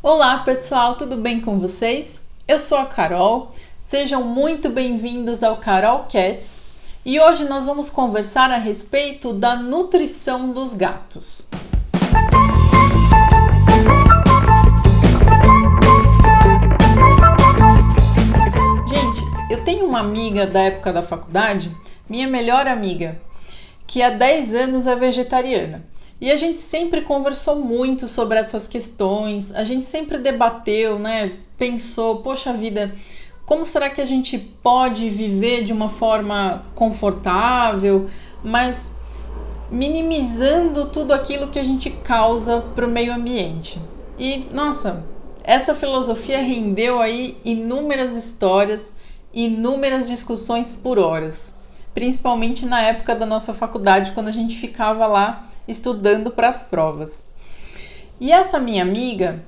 Olá pessoal, tudo bem com vocês? Eu sou a Carol, sejam muito bem-vindos ao Carol Cats e hoje nós vamos conversar a respeito da nutrição dos gatos. Gente, eu tenho uma amiga da época da faculdade, minha melhor amiga, que há 10 anos é vegetariana. E a gente sempre conversou muito sobre essas questões, a gente sempre debateu, né? Pensou, poxa vida, como será que a gente pode viver de uma forma confortável, mas minimizando tudo aquilo que a gente causa para o meio ambiente? E, nossa, essa filosofia rendeu aí inúmeras histórias, inúmeras discussões por horas, principalmente na época da nossa faculdade, quando a gente ficava lá estudando para as provas. E essa minha amiga,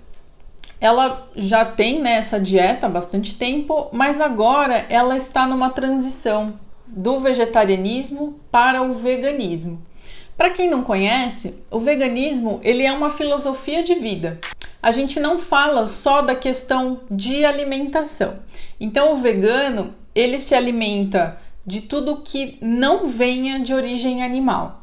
ela já tem, né, essa dieta há bastante tempo, mas agora ela está numa transição do vegetarianismo para o veganismo. Para quem não conhece, o veganismo ele é uma filosofia de vida. A gente não fala só da questão de alimentação. Então o vegano, ele se alimenta de tudo que não venha de origem animal.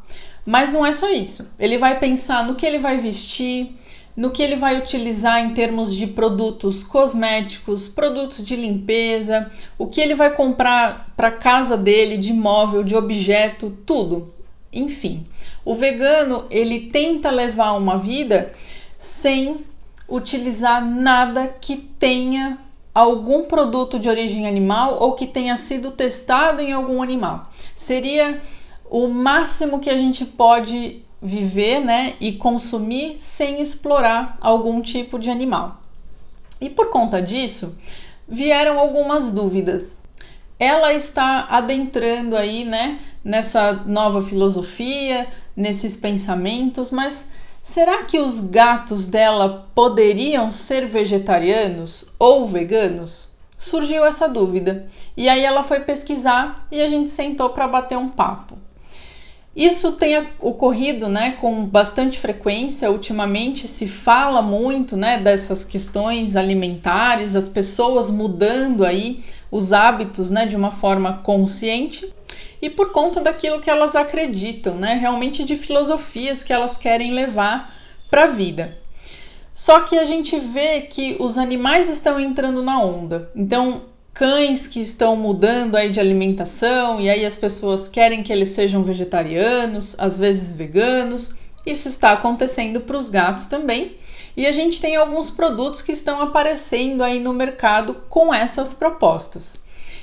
Mas não é só isso. Ele vai pensar no que ele vai vestir, no que ele vai utilizar em termos de produtos cosméticos, produtos de limpeza, o que ele vai comprar para a casa dele, de móvel, de objeto, tudo. Enfim, o vegano, ele tenta levar uma vida sem utilizar nada que tenha algum produto de origem animal ou que tenha sido testado em algum animal. Seria o máximo que a gente pode viver, né, e consumir sem explorar algum tipo de animal. E por conta disso, vieram algumas dúvidas. Ela está adentrando aí, né, nessa nova filosofia, nesses pensamentos, mas será que os gatos dela poderiam ser vegetarianos ou veganos? Surgiu essa dúvida. E aí ela foi pesquisar e a gente sentou para bater um papo. Isso tem ocorrido, né, com bastante frequência. Ultimamente se fala muito, né, dessas questões alimentares, as pessoas mudando aí os hábitos, né, de uma forma consciente e por conta daquilo que elas acreditam, né, realmente de filosofias que elas querem levar para a vida. Só que a gente vê que os animais estão entrando na onda. Então, cães que estão mudando aí de alimentação e aí as pessoas querem que eles sejam vegetarianos, às vezes veganos. Isso está acontecendo para os gatos também. E a gente tem alguns produtos que estão aparecendo aí no mercado com essas propostas.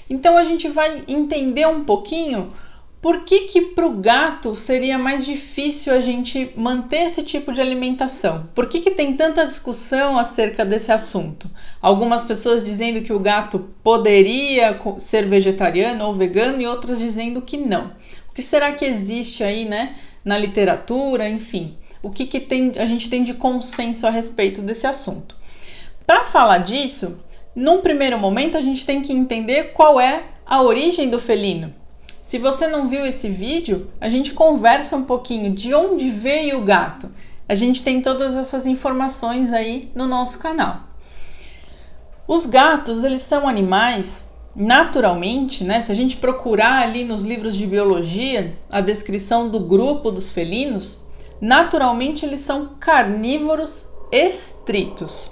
Então a gente vai entender um pouquinho por que para o gato seria mais difícil a gente manter esse tipo de alimentação? Por que tem tanta discussão acerca desse assunto? Algumas pessoas dizendo que o gato poderia ser vegetariano ou vegano e outras dizendo que não. O que será que existe aí, né, na literatura, enfim? O que a gente tem de consenso a respeito desse assunto? Para falar disso, num primeiro momento a gente tem que entender qual é a origem do felino. Se você não viu esse vídeo, a gente conversa um pouquinho de onde veio o gato. A gente tem todas essas informações aí no nosso canal. Os gatos, eles são animais, naturalmente, né? Se a gente procurar ali nos livros de biologia, a descrição do grupo dos felinos, naturalmente eles são carnívoros estritos.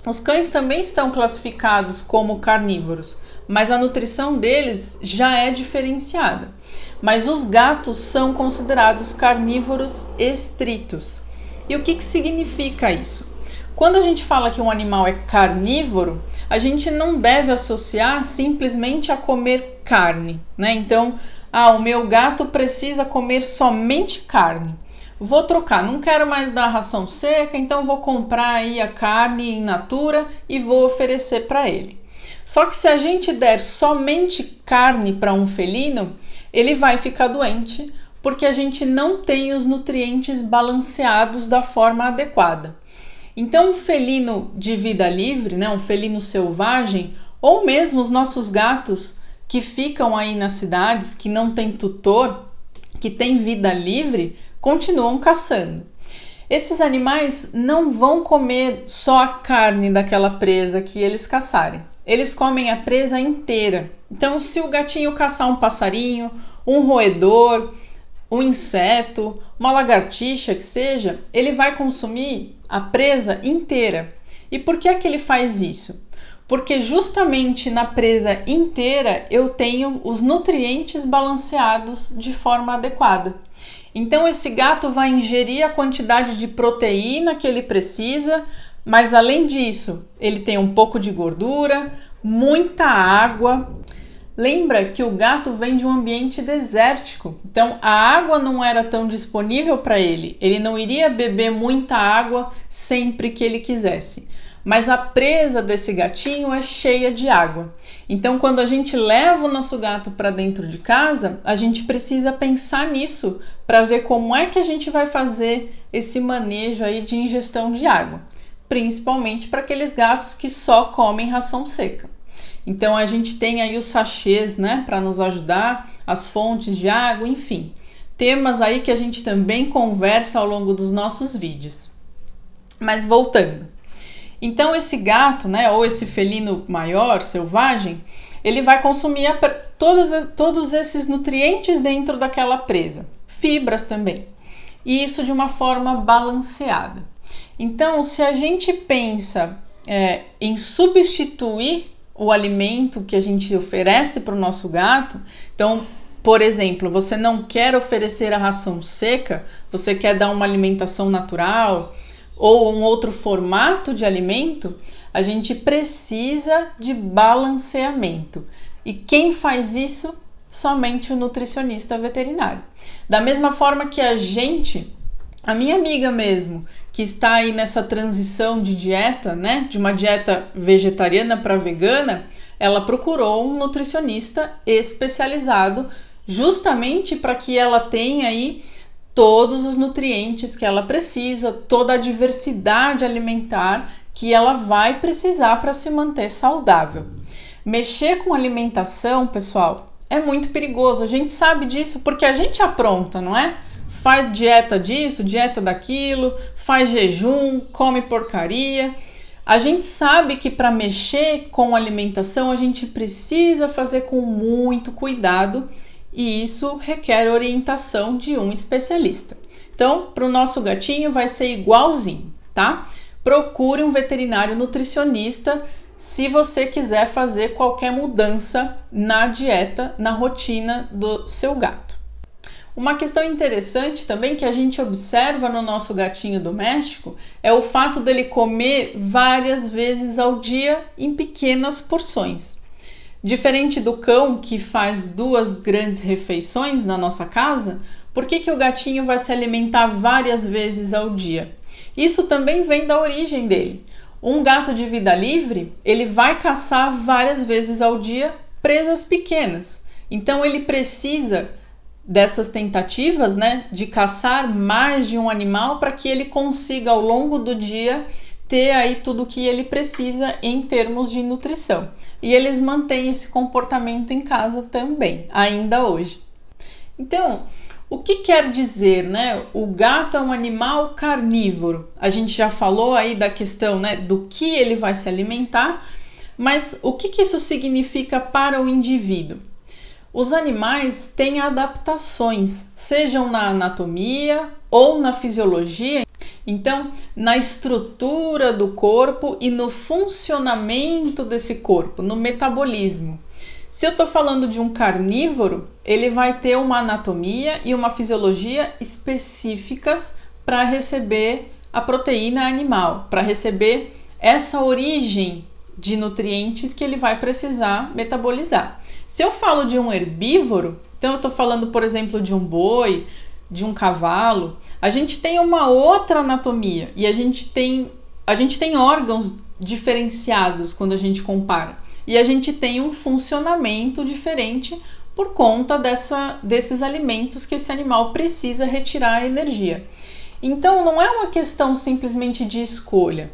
Os cães também estão classificados como carnívoros, mas a nutrição deles já é diferenciada. Mas os gatos são considerados carnívoros estritos. E o que significa isso? Quando a gente fala que um animal é carnívoro, a gente não deve associar simplesmente a comer carne, né? Então, o meu gato precisa comer somente carne. Vou trocar, não quero mais dar ração seca, então vou comprar aí a carne in natura e vou oferecer para ele. Só que se a gente der somente carne para um felino, ele vai ficar doente, porque a gente não tem os nutrientes balanceados da forma adequada. Então, um felino de vida livre, né, um felino selvagem, ou mesmo os nossos gatos que ficam aí nas cidades, que não tem tutor, que tem vida livre, continuam caçando. Esses animais não vão comer só a carne daquela presa que eles caçarem. Eles comem a presa inteira. Então, se o gatinho caçar um passarinho, um roedor, um inseto, uma lagartixa que seja, ele vai consumir a presa inteira. E por que é que ele faz isso? Porque justamente na presa inteira eu tenho os nutrientes balanceados de forma adequada. Então esse gato vai ingerir a quantidade de proteína que ele precisa, mas além disso, ele tem um pouco de gordura, muita água. Lembra que o gato vem de um ambiente desértico, então a água não era tão disponível para ele. Ele não iria beber muita água sempre que ele quisesse. Mas a presa desse gatinho é cheia de água. Então, quando a gente leva o nosso gato para dentro de casa, a gente precisa pensar nisso para ver como é que a gente vai fazer esse manejo aí de ingestão de água, principalmente para aqueles gatos que só comem ração seca. Então, a gente tem aí os sachês, né, para nos ajudar, as fontes de água, enfim, temas aí que a gente também conversa ao longo dos nossos vídeos. Mas voltando. Então esse gato, né, ou esse felino maior, selvagem, ele vai consumir todos esses nutrientes dentro daquela presa, fibras também, e isso de uma forma balanceada. Então, se a gente pensa em substituir o alimento que a gente oferece para o nosso gato, então, por exemplo, você não quer oferecer a ração seca, você quer dar uma alimentação natural, ou um outro formato de alimento, a gente precisa de balanceamento. E quem faz isso? Somente o nutricionista veterinário. Da mesma forma que a minha amiga mesmo, que está aí nessa transição de dieta, né, de uma dieta vegetariana para vegana, ela procurou um nutricionista especializado justamente para que ela tenha aí todos os nutrientes que ela precisa, toda a diversidade alimentar que ela vai precisar para se manter saudável. Mexer com alimentação, pessoal, é muito perigoso. A gente sabe disso porque a gente apronta, não é? Faz dieta disso, dieta daquilo, faz jejum, come porcaria. A gente sabe que para mexer com alimentação a gente precisa fazer com muito cuidado, e isso requer orientação de um especialista. Então, para o nosso gatinho vai ser igualzinho, tá? Procure um veterinário nutricionista se você quiser fazer qualquer mudança na dieta, na rotina do seu gato. Uma questão interessante também que a gente observa no nosso gatinho doméstico é o fato dele comer várias vezes ao dia em pequenas porções. Diferente do cão, que faz 2 grandes refeições na nossa casa, por que o gatinho vai se alimentar várias vezes ao dia? Isso também vem da origem dele. Um gato de vida livre, ele vai caçar várias vezes ao dia presas pequenas. Então ele precisa dessas tentativas, né, de caçar mais de um animal para que ele consiga ao longo do dia ter aí tudo o que ele precisa em termos de nutrição. E eles mantêm esse comportamento em casa também, ainda hoje. Então, o que quer dizer, né? O gato é um animal carnívoro. A gente já falou aí da questão, né, do que ele vai se alimentar, mas o que isso significa para o indivíduo? Os animais têm adaptações, sejam na anatomia ou na fisiologia, então na estrutura do corpo e no funcionamento desse corpo, no metabolismo. Se eu estou falando de um carnívoro, ele vai ter uma anatomia e uma fisiologia específicas para receber a proteína animal, para receber essa origem de nutrientes que ele vai precisar metabolizar. Se eu falo de um herbívoro, então eu estou falando, por exemplo, de um boi, de um cavalo, a gente tem uma outra anatomia e a gente tem órgãos diferenciados quando a gente compara. E a gente tem um funcionamento diferente por conta desses alimentos que esse animal precisa retirar a energia. Então não é uma questão simplesmente de escolha.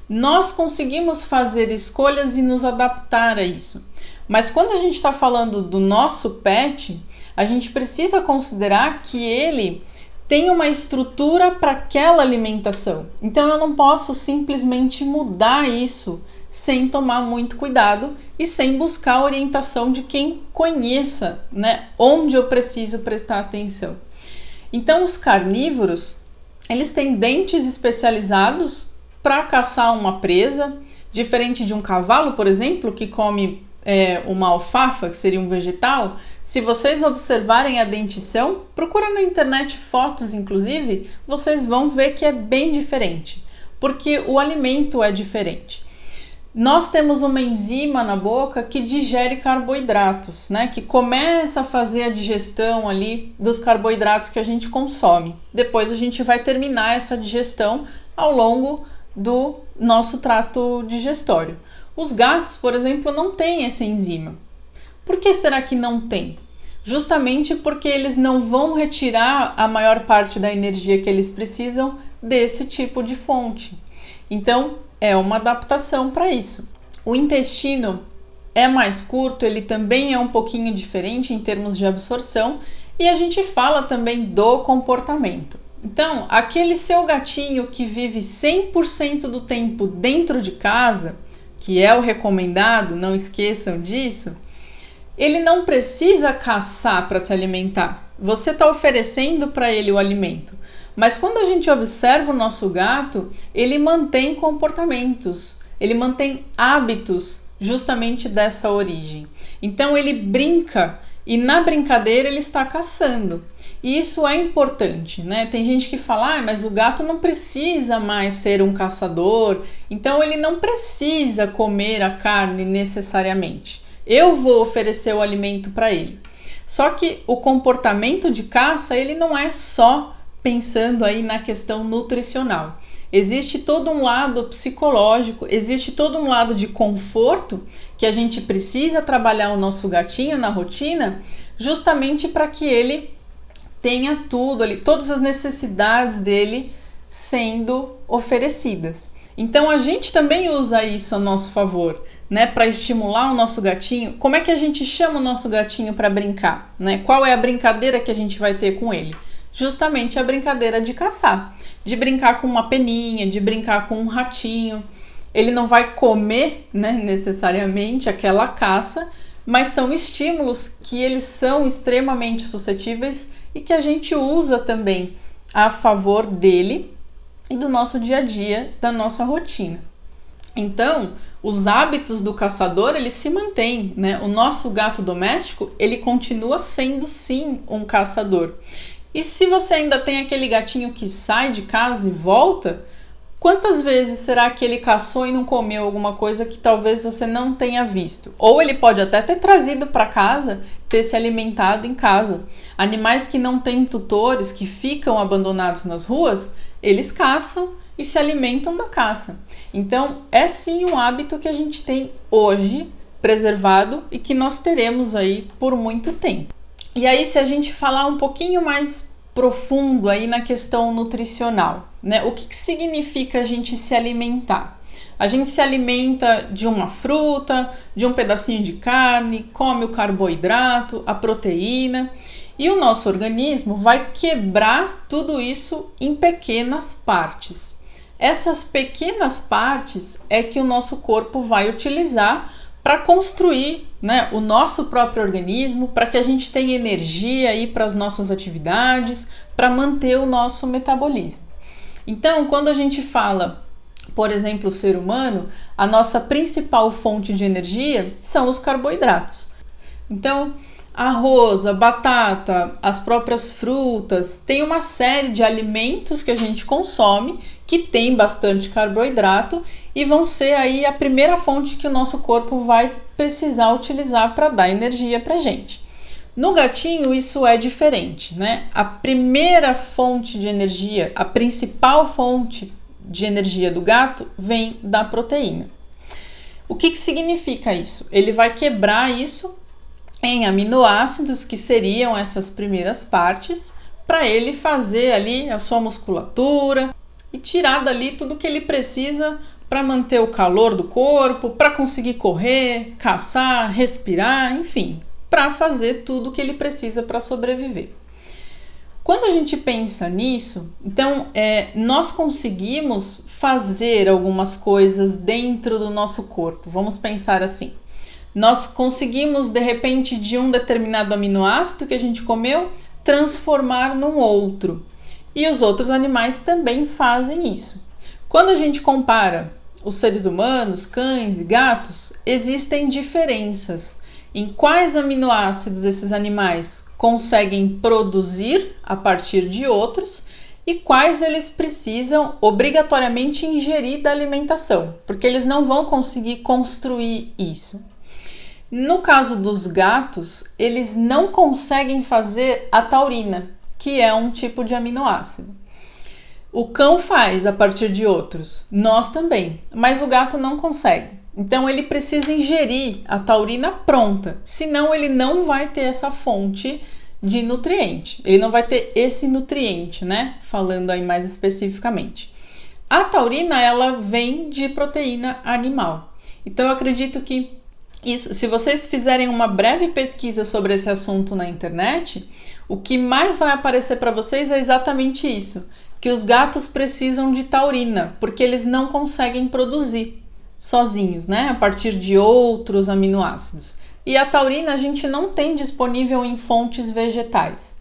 Nós conseguimos fazer escolhas e nos adaptar a isso. Mas quando a gente está falando do nosso pet, a gente precisa considerar que ele tem uma estrutura para aquela alimentação. Então eu não posso simplesmente mudar isso sem tomar muito cuidado e sem buscar a orientação de quem conheça, né, onde eu preciso prestar atenção. Então os carnívoros, eles têm dentes especializados para caçar uma presa, diferente de um cavalo, por exemplo, que come uma alfafa, que seria um vegetal. Se vocês observarem a dentição, procura na internet fotos, inclusive, vocês vão ver que é bem diferente, porque o alimento é diferente. Nós temos uma enzima na boca que digere carboidratos, né? Que começa a fazer a digestão ali dos carboidratos que a gente consome. Depois a gente vai terminar essa digestão ao longo do nosso trato digestório. Os gatos, por exemplo, não têm essa enzima. Por que será que não tem? Justamente porque eles não vão retirar a maior parte da energia que eles precisam desse tipo de fonte. Então, é uma adaptação para isso. O intestino é mais curto, ele também é um pouquinho diferente em termos de absorção, e a gente fala também do comportamento. Então, aquele seu gatinho que vive 100% do tempo dentro de casa, que é o recomendado, não esqueçam disso, ele não precisa caçar para se alimentar. Você está oferecendo para ele o alimento. Mas quando a gente observa o nosso gato, ele mantém comportamentos, ele mantém hábitos justamente dessa origem. Então ele brinca e na brincadeira ele está caçando. E isso é importante, né? Tem gente que fala, mas o gato não precisa mais ser um caçador, então ele não precisa comer a carne necessariamente. Eu vou oferecer o alimento para ele. Só que o comportamento de caça, ele não é só pensando aí na questão nutricional. Existe todo um lado psicológico, existe todo um lado de conforto que a gente precisa trabalhar o nosso gatinho na rotina, justamente para que ele tenha tudo ali, todas as necessidades dele sendo oferecidas. Então a gente também usa isso a nosso favor, né, para estimular o nosso gatinho. Como é que a gente chama o nosso gatinho para brincar, né? Qual é a brincadeira que a gente vai ter com ele? Justamente a brincadeira de caçar, de brincar com uma peninha, de brincar com um ratinho. Ele não vai comer, né, necessariamente aquela caça, mas são estímulos que eles são extremamente suscetíveis e que a gente usa também a favor dele e do nosso dia a dia, da nossa rotina. Então, os hábitos do caçador, eles se mantêm, né? O nosso gato doméstico, ele continua sendo sim um caçador. E se você ainda tem aquele gatinho que sai de casa e volta, quantas vezes será que ele caçou e não comeu alguma coisa que talvez você não tenha visto? Ou ele pode até ter trazido para casa, ter se alimentado em casa. Animais que não têm tutores, que ficam abandonados nas ruas, eles caçam e se alimentam da caça. Então, é sim um hábito que a gente tem hoje preservado e que nós teremos aí por muito tempo. E aí, se a gente falar um pouquinho mais profundo aí na questão nutricional, né? O que significa a gente se alimentar? A gente se alimenta de uma fruta, de um pedacinho de carne, come o carboidrato, a proteína, e o nosso organismo vai quebrar tudo isso em pequenas partes. Essas pequenas partes é que o nosso corpo vai utilizar para construir, né, o nosso próprio organismo, para que a gente tenha energia aí para as nossas atividades, para manter o nosso metabolismo. Então, quando a gente fala, por exemplo, o ser humano, a nossa principal fonte de energia são os carboidratos. Então, arroz, a batata, as próprias frutas, tem uma série de alimentos que a gente consome que tem bastante carboidrato e vão ser aí a primeira fonte que o nosso corpo vai precisar utilizar para dar energia para a gente. No gatinho isso é diferente, né? A primeira fonte de energia, a principal fonte de energia do gato vem da proteína. O que significa isso? Ele vai quebrar isso em aminoácidos, que seriam essas primeiras partes, para ele fazer ali a sua musculatura e tirar dali tudo que ele precisa para manter o calor do corpo, para conseguir correr, caçar, respirar, enfim, para fazer tudo que ele precisa para sobreviver. Quando a gente pensa nisso, então nós conseguimos fazer algumas coisas dentro do nosso corpo. Vamos pensar assim. Nós conseguimos, de repente, de um determinado aminoácido que a gente comeu, transformar num outro. E os outros animais também fazem isso. Quando a gente compara os seres humanos, cães e gatos, existem diferenças em quais aminoácidos esses animais conseguem produzir a partir de outros e quais eles precisam obrigatoriamente ingerir da alimentação, porque eles não vão conseguir construir isso. No caso dos gatos, eles não conseguem fazer a taurina, que é um tipo de aminoácido. O cão faz a partir de outros, nós também, mas o gato não consegue. Então ele precisa ingerir a taurina pronta, senão ele não vai ter essa fonte de nutriente. Ele não vai ter esse nutriente, né? Falando aí mais especificamente. A taurina, ela vem de proteína animal. Então eu acredito que isso, se vocês fizerem uma breve pesquisa sobre esse assunto na internet, o que mais vai aparecer para vocês é exatamente isso, que os gatos precisam de taurina, porque eles não conseguem produzir sozinhos, né, a partir de outros aminoácidos. E a taurina a gente não tem disponível em fontes vegetais.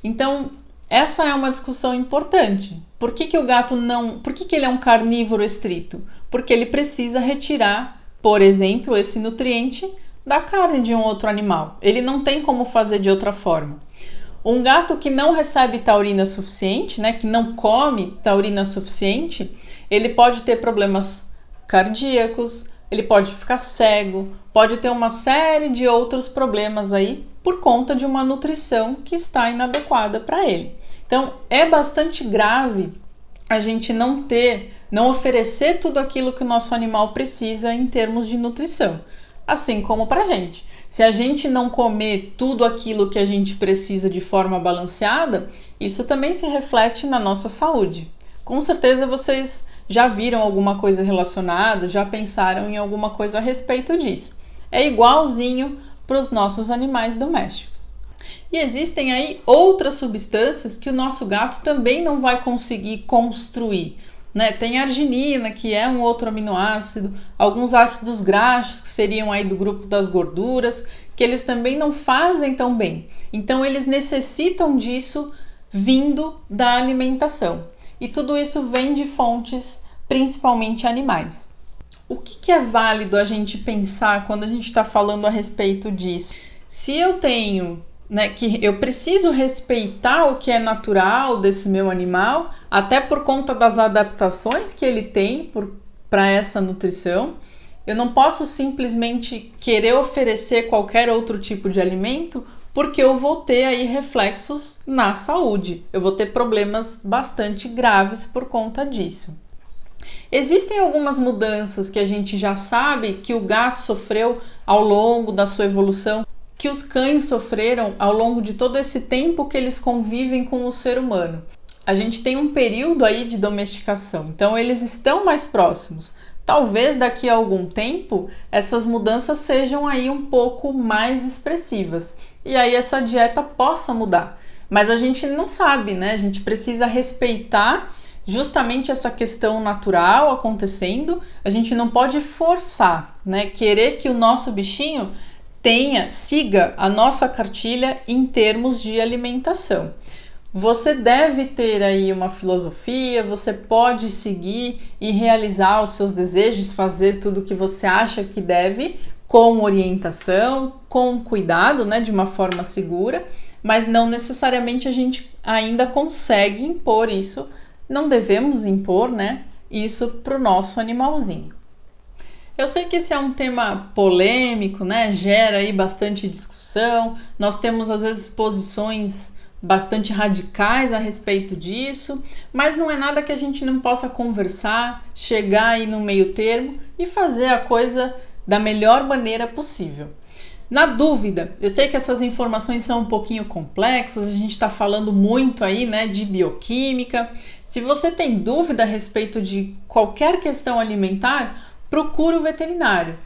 Então, essa é uma discussão importante. Por que o gato não... Por que ele é um carnívoro estrito? Porque ele precisa retirar, por exemplo, esse nutriente da carne de um outro animal. Ele não tem como fazer de outra forma. Um gato que não recebe taurina suficiente, né, que não come taurina suficiente, ele pode ter problemas cardíacos, ele pode ficar cego, pode ter uma série de outros problemas aí por conta de uma nutrição que está inadequada para ele. Então, é bastante grave a gente não oferecer tudo aquilo que o nosso animal precisa em termos de nutrição, assim como para a gente. Se a gente não comer tudo aquilo que a gente precisa de forma balanceada, isso também se reflete na nossa saúde. Com certeza vocês já viram alguma coisa relacionada, já pensaram em alguma coisa a respeito disso. É igualzinho para os nossos animais domésticos. E existem aí outras substâncias que o nosso gato também não vai conseguir construir, né? Tem a arginina, que é um outro aminoácido, alguns ácidos graxos, que seriam aí do grupo das gorduras, que eles também não fazem tão bem. Então eles necessitam disso vindo da alimentação. E tudo isso vem de fontes principalmente animais. O que é válido a gente pensar quando a gente está falando a respeito disso? Se eu tenho, né, que eu preciso respeitar o que é natural desse meu animal, até por conta das adaptações que ele tem para essa nutrição, eu não posso simplesmente querer oferecer qualquer outro tipo de alimento, porque eu vou ter aí reflexos na saúde. Eu vou ter problemas bastante graves por conta disso. Existem algumas mudanças que a gente já sabe que o gato sofreu ao longo da sua evolução, que os cães sofreram ao longo de todo esse tempo que eles convivem com o ser humano. A gente tem um período aí de domesticação, então eles estão mais próximos. Talvez daqui a algum tempo essas mudanças sejam aí um pouco mais expressivas e aí essa dieta possa mudar. Mas a gente não sabe, né? A gente precisa respeitar justamente essa questão natural acontecendo. A gente não pode forçar, né? Querer que o nosso bichinho siga a nossa cartilha em termos de alimentação. Você deve ter aí uma filosofia, você pode seguir e realizar os seus desejos, fazer tudo o que você acha que deve, com orientação, com cuidado, né, de uma forma segura, mas não necessariamente a gente ainda consegue impor isso, não devemos impor, né, isso para o nosso animalzinho. Eu sei que esse é um tema polêmico, né, gera aí bastante discussão, nós temos às vezes posições bastante radicais a respeito disso, mas não é nada que a gente não possa conversar, chegar aí no meio termo e fazer a coisa da melhor maneira possível. Na dúvida, eu sei que essas informações são um pouquinho complexas, a gente está falando muito aí, né, de bioquímica. Se você tem dúvida a respeito de qualquer questão alimentar, procure o veterinário.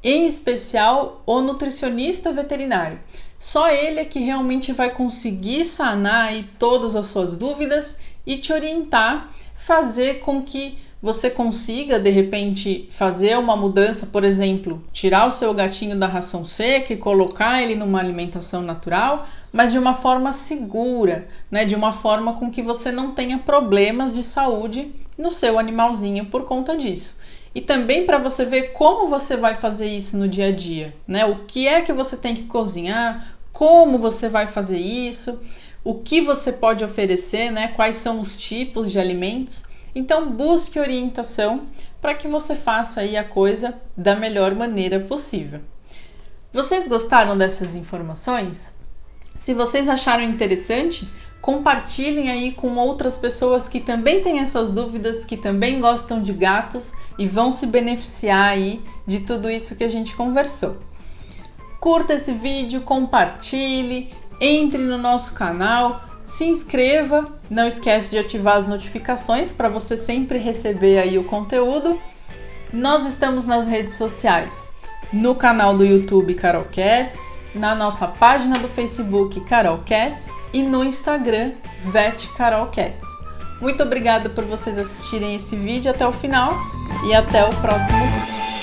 em especial o nutricionista veterinário. Só ele é que realmente vai conseguir sanar aí todas as suas dúvidas e te orientar, fazer com que você consiga, de repente, fazer uma mudança, por exemplo, tirar o seu gatinho da ração seca e colocar ele numa alimentação natural, mas de uma forma segura, né? De uma forma com que você não tenha problemas de saúde no seu animalzinho por conta disso. E também para você ver como você vai fazer isso no dia a dia, né? O que é que você tem que cozinhar, como você vai fazer isso, o que você pode oferecer, né? Quais são os tipos de alimentos. Então busque orientação para que você faça aí a coisa da melhor maneira possível. Vocês gostaram dessas informações? Se vocês acharam interessante, compartilhem aí com outras pessoas que também têm essas dúvidas, que também gostam de gatos e vão se beneficiar aí de tudo isso que a gente conversou. Curta esse vídeo, compartilhe, entre no nosso canal, se inscreva, não esquece de ativar as notificações para você sempre receber aí o conteúdo. Nós estamos nas redes sociais, no canal do YouTube Carol Cats, na nossa página do Facebook Carol Cats e no Instagram Vet Carol Cats. Muito obrigada por vocês assistirem esse vídeo até o final e até o próximo vídeo.